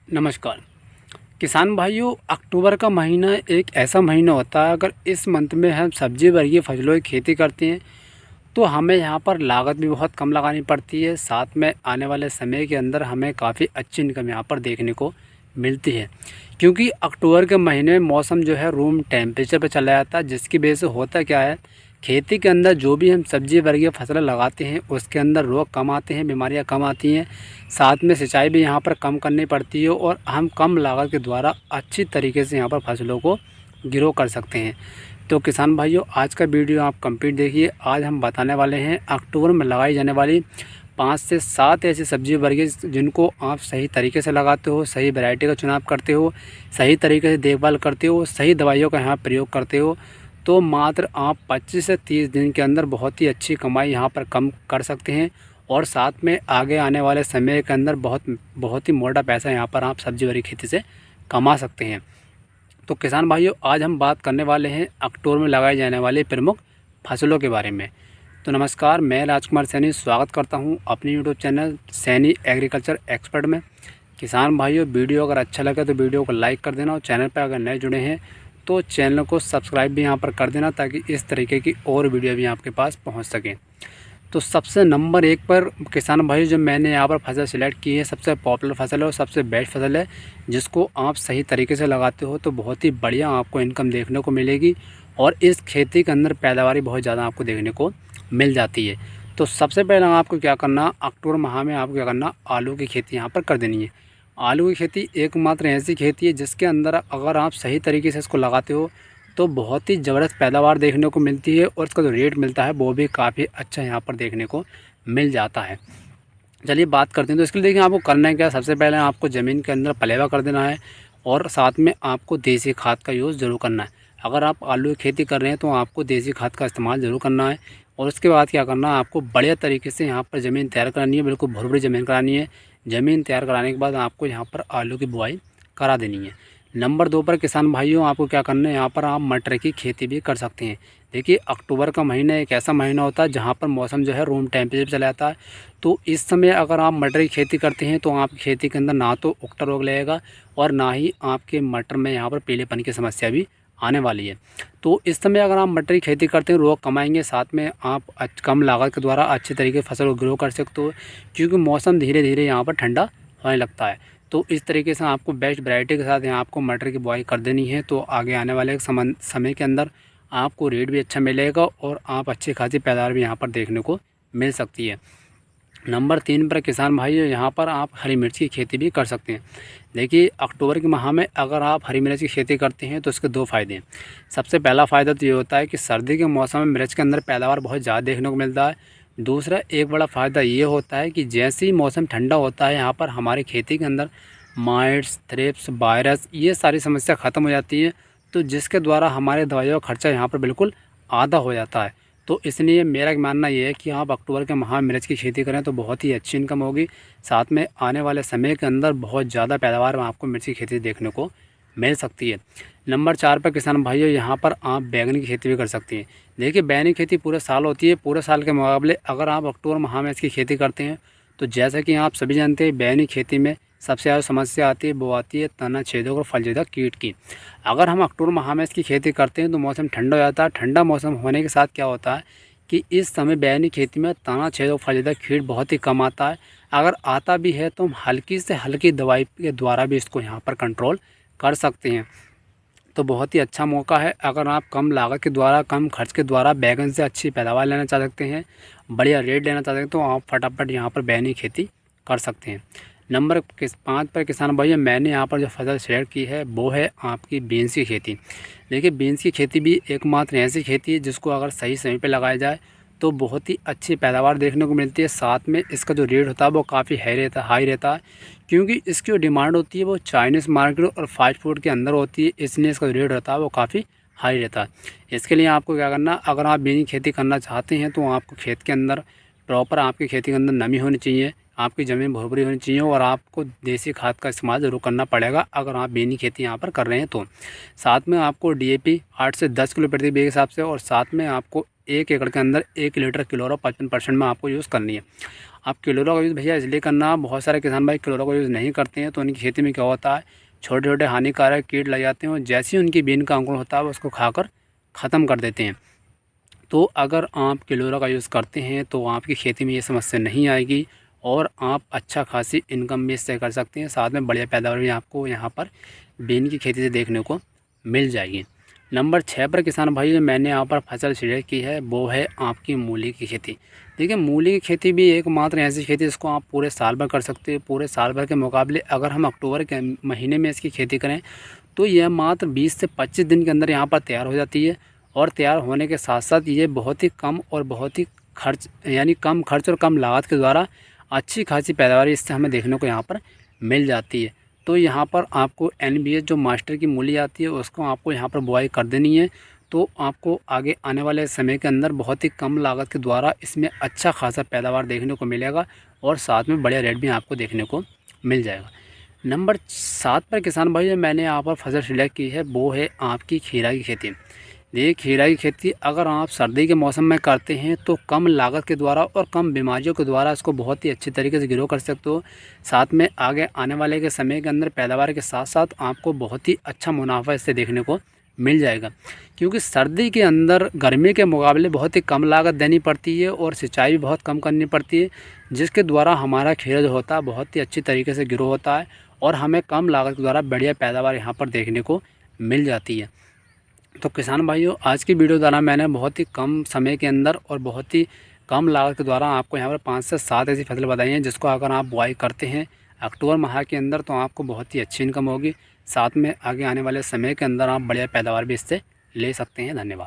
नमस्कार किसान भाइयों। अक्टूबर का महीना एक ऐसा महीना होता है, अगर इस मंथ में हम सब्जी वर्गीय फसलों की खेती करते हैं तो हमें यहाँ पर लागत भी बहुत कम लगानी पड़ती है। साथ में आने वाले समय के अंदर हमें काफ़ी अच्छी इनकम यहाँ पर देखने को मिलती है, क्योंकि अक्टूबर के महीने में मौसम जो है रूम टेम्परेचर पर चला जाता है, जिसकी वजह से होता क्या है, खेती के अंदर जो भी हम सब्जी वर्गीय फसलें लगाते हैं उसके अंदर रोग कम आते हैं, बीमारियां कम आती हैं। साथ में सिंचाई भी यहाँ पर कम करनी पड़ती है और हम कम लागत के द्वारा अच्छी तरीके से यहाँ पर फसलों को ग्रो कर सकते हैं। तो किसान भाइयों, आज का वीडियो आप कंप्लीट देखिए। आज हम बताने वाले हैं अक्टूबर में लगाई जाने वाली 5 से 7 ऐसी सब्जी वर्गीय जिनको आप सही तरीके से लगाते हो, सही वैरायटी का चुनाव करते हो, सही तरीके से देखभाल करते हो, सही दवाइयों का यहाँ प्रयोग करते हो, तो मात्र आप 25 से 30 दिन के अंदर बहुत ही अच्छी कमाई यहाँ पर कम कर सकते हैं। और साथ में आगे आने वाले समय के अंदर बहुत ही मोटा पैसा यहाँ पर आप सब्जी वाली खेती से कमा सकते हैं। तो किसान भाइयों, आज हम बात करने वाले हैं अक्टूबर में लगाई जाने वाली प्रमुख फसलों के बारे में। तो नमस्कार, मैं राजकुमार सैनी स्वागत करता हूँ अपने YouTube channel Saini agriculture expert में। किसान भाइयों, वीडियो अगर अच्छा लगे तो वीडियो को लाइक कर देना और चैनल पर अगर नए जुड़े हैं तो चैनल को सब्सक्राइब भी यहाँ पर कर देना, ताकि इस तरीके की और वीडियो भी आपके पास पहुँच सकें। तो सबसे नंबर 1 पर किसान भाई जो मैंने यहाँ पर फसल सिलेक्ट की है, सबसे पॉपुलर फसल है और सबसे बेस्ट फसल है, जिसको आप सही तरीके से लगाते हो तो बहुत ही बढ़िया आपको इनकम देखने को मिलेगी और इस खेती के अंदर पैदावारी बहुत ज़्यादा आपको देखने को मिल जाती है। तो सबसे पहले आपको क्या करना, अक्टूबर माह में आपको क्या करना, आलू की खेती यहाँ पर कर देनी है। आलू की खेती एकमात्र ऐसी खेती है जिसके अंदर अगर आप सही तरीके से इसको लगाते हो तो बहुत ही ज़बरदस्त पैदावार देखने को मिलती है और इसका जो रेट मिलता है वो भी काफ़ी अच्छा यहाँ पर देखने को मिल जाता है। चलिए बात करते हैं। तो इसके लिए देखिए आपको करना है क्या, सबसे पहले आपको ज़मीन के अंदर पलेवा कर देना है और साथ में आपको देसी खाद का यूज़ ज़रूर करना है। अगर आप आलू की खेती कर रहे हैं तो आपको देसी खाद का इस्तेमाल ज़रूर करना है। और उसके बाद क्या करना है, आपको बढ़िया तरीके से यहाँ पर ज़मीन तैयार करानी है, बिल्कुल भुरभुरी ज़मीन करानी है। ज़मीन तैयार कराने के बाद आपको यहाँ पर आलू की बुआई करा देनी है। नंबर 2 पर किसान भाइयों आपको क्या करना है, यहाँ पर आप मटर की खेती भी कर सकते हैं। देखिए अक्टूबर का महीना एक ऐसा महीना होता है जहाँ पर मौसम जो है रूम टेम्परेचर पर चला जाता है। तो इस समय अगर आप मटर की खेती करते हैं तो आपकी खेती के अंदर ना तो उकटा रोग लगेगा और ना ही आपके मटर में यहाँ पर पीलेपन की समस्या भी आने वाली है। तो इस समय अगर आप मटर की खेती करते हैं, रोग कमाएंगे, साथ में आप कम लागत के द्वारा अच्छे तरीके से फसल को ग्रो कर सकते हो, क्योंकि मौसम धीरे धीरे यहाँ पर ठंडा होने लगता है। तो इस तरीके से आपको बेस्ट वैरायटी के साथ यहाँ आपको मटर की बुआई कर देनी है। तो आगे आने वाले समय के अंदर आपको रेट भी अच्छा मिलेगा और आप अच्छी खासी पैदावार भी यहाँ पर देखने को मिल सकती है। नंबर 3 पर किसान भाइयों यहाँ पर आप हरी मिर्च की खेती भी कर सकते हैं। देखिए अक्टूबर के माह में अगर आप हरी मिर्च की खेती करते हैं तो इसके 2 फ़ायदे हैं। सबसे पहला फ़ायदा तो ये होता है कि सर्दी के मौसम में मिर्च के अंदर पैदावार बहुत ज़्यादा देखने को मिलता है। दूसरा एक बड़ा फ़ायदा ये होता है कि जैसे ही मौसम ठंडा होता है, यहाँ पर हमारी खेती के अंदर माइट्स, थ्रिप्स, वायरस ये सारी समस्या ख़त्म हो जाती है, तो जिसके द्वारा हमारे दवाइयों का खर्चा यहाँ पर बिल्कुल आधा हो जाता है। तो इसलिए मेरा मानना ये है कि आप अक्टूबर के माह में मिर्च की खेती करें तो बहुत ही अच्छी इनकम होगी। साथ में आने वाले समय के अंदर बहुत ज़्यादा पैदावार में आपको मिर्च की खेती देखने को मिल सकती है। नंबर 4 पर किसान भाइयों यहाँ पर आप बैंगन की खेती भी कर सकती हैं। देखिए बैंगन की खेती पूरे साल होती है, पूरे साल के मुकाबले अगर आप अक्टूबर माह में इसकी खेती करते हैं तो जैसा कि आप सभी जानते हैं, बैंगन की खेती में सबसे ज़्यादा समस्या आती है, वो आती है तना छेदक और फल छेदक कीट की। अगर हम अक्टूबर माह में इसकी खेती करते हैं तो मौसम ठंडा हो जाता है। ठंडा मौसम होने के साथ क्या होता है कि इस समय बैंगन की खेती में तना छेदक और फल छेदक कीट बहुत ही कम आता है। अगर आता भी है तो हम हल्की से हल्की दवाई के द्वारा भी इसको यहाँ पर कंट्रोल कर सकते हैं। तो बहुत ही अच्छा मौका है। अगर आप कम लागत के द्वारा, कम खर्च के द्वारा बैंगन से अच्छी पैदावार लेना चाह सकते हैं, बढ़िया रेट लेना चाहते हैं, तो आप फटाफट यहाँ पर बैंगन की खेती कर सकते हैं। नंबर 5 पर किसान भाइयों मैंने यहाँ पर जो फसल सेलेक्ट की है वो है आपकी बीन्स की खेती। देखिए बीन्स की खेती भी एकमात्र ऐसी खेती है जिसको अगर सही समय पे लगाया जाए तो बहुत ही अच्छी पैदावार देखने को मिलती है। साथ में इसका जो रेट होता है वो काफ़ी हाई रहता है, क्योंकि इसकी जो डिमांड होती है वो चाइनीज़ मार्केट और फास्ट फूड के अंदर होती है, इसलिए इसका जो रेट होता है वो काफ़ी हाई रहता है। इसके लिए आपको क्या करना, अगर आप बीन्स की खेती करना चाहते हैं तो आपको खेत के अंदर प्रॉपर आपकी खेती के अंदर नमी होनी चाहिए। आपकी ज़मीन भुरभुरी होनी चाहिए और आपको देसी खाद का इस्तेमाल ज़रूर करना पड़ेगा अगर आप बेनी खेती यहाँ पर कर रहे हैं तो। साथ में आपको DAP 8 से 10 किलो प्रति बीघे के हिसाब से, और साथ में आपको 1 एकड़ के अंदर 1 लीटर क्लोरो 55% में आपको यूज़ करनी है। आप क्लोरो का यूज़ भैया इसलिए करना, बहुत सारे किसान भाई क्लोरो का यूज़ नहीं करते हैं तो उनकी खेती में क्या होता है, छोटे छोटे हानिकारक कीट लग जाते हैं और जैसे ही उनकी बीन का अंकुरण होता है उसको खाकर ख़त्म कर देते हैं। तो अगर आप क्लोरो का यूज़ करते हैं तो आपकी खेती में ये समस्या नहीं आएगी और आप अच्छा खासी इनकम भी इससे कर सकते हैं। साथ में बढ़िया पैदावार भी आपको यहाँ पर बेन की खेती से देखने को मिल जाएगी। नंबर 6 पर किसान भाई जो मैंने यहाँ पर फसल सिलेक्ट की है वो है आपकी मूली की खेती। देखिए, मूली की खेती भी एकमात्र ऐसी खेती जिसको आप पूरे साल भर कर सकते हो। पूरे साल भर के मुकाबले अगर हम अक्टूबर के महीने में इसकी खेती करें तो यह मात्र 20 से 25 दिन के अंदर यहाँ पर तैयार हो जाती है। और तैयार होने के साथ साथ ये बहुत ही कम और बहुत ही कम खर्च और कम लागत के द्वारा अच्छी खासी पैदावार इससे हमें देखने को यहाँ पर मिल जाती है। तो यहाँ पर आपको NBS जो मास्टर की मूली आती है उसको आपको यहाँ पर बुआई कर देनी है। तो आपको आगे आने वाले समय के अंदर बहुत ही कम लागत के द्वारा इसमें अच्छा खासा पैदावार देखने को मिलेगा और साथ में बढ़िया रेट भी आपको देखने को मिल जाएगा। नंबर 7 पर किसान भाई मैंने यहाँ पर फसल सिलेक्ट की है वो है आपकी खीरा की खेती। देखिए, खीरा की खेती अगर आप सर्दी के मौसम में करते हैं तो कम लागत के द्वारा और कम बीमारियों के द्वारा इसको बहुत ही अच्छी तरीके से ग्रो कर सकते हो। साथ में आगे आने वाले के समय के अंदर पैदावार के साथ साथ आपको बहुत ही अच्छा मुनाफा इससे देखने को मिल जाएगा, क्योंकि सर्दी के अंदर गर्मी के मुकाबले बहुत ही कम लागत देनी पड़ती है और सिंचाई भी बहुत कम करनी पड़ती है, जिसके द्वारा हमारा खीरा जो होता है बहुत ही अच्छी तरीके से ग्रो होता है और हमें कम लागत के द्वारा बढ़िया पैदावार यहाँ पर देखने को मिल जाती है। तो किसान भाइयों, आज की वीडियो द्वारा मैंने बहुत ही कम समय के अंदर और बहुत ही कम लागत के द्वारा आपको यहाँ पर 5 से 7 ऐसी फसल बताई हैं जिसको अगर आप बुआई करते हैं अक्टूबर माह के अंदर तो आपको बहुत ही अच्छी इनकम होगी। साथ में आगे आने वाले समय के अंदर आप बढ़िया पैदावार भी इससे ले सकते हैं। धन्यवाद।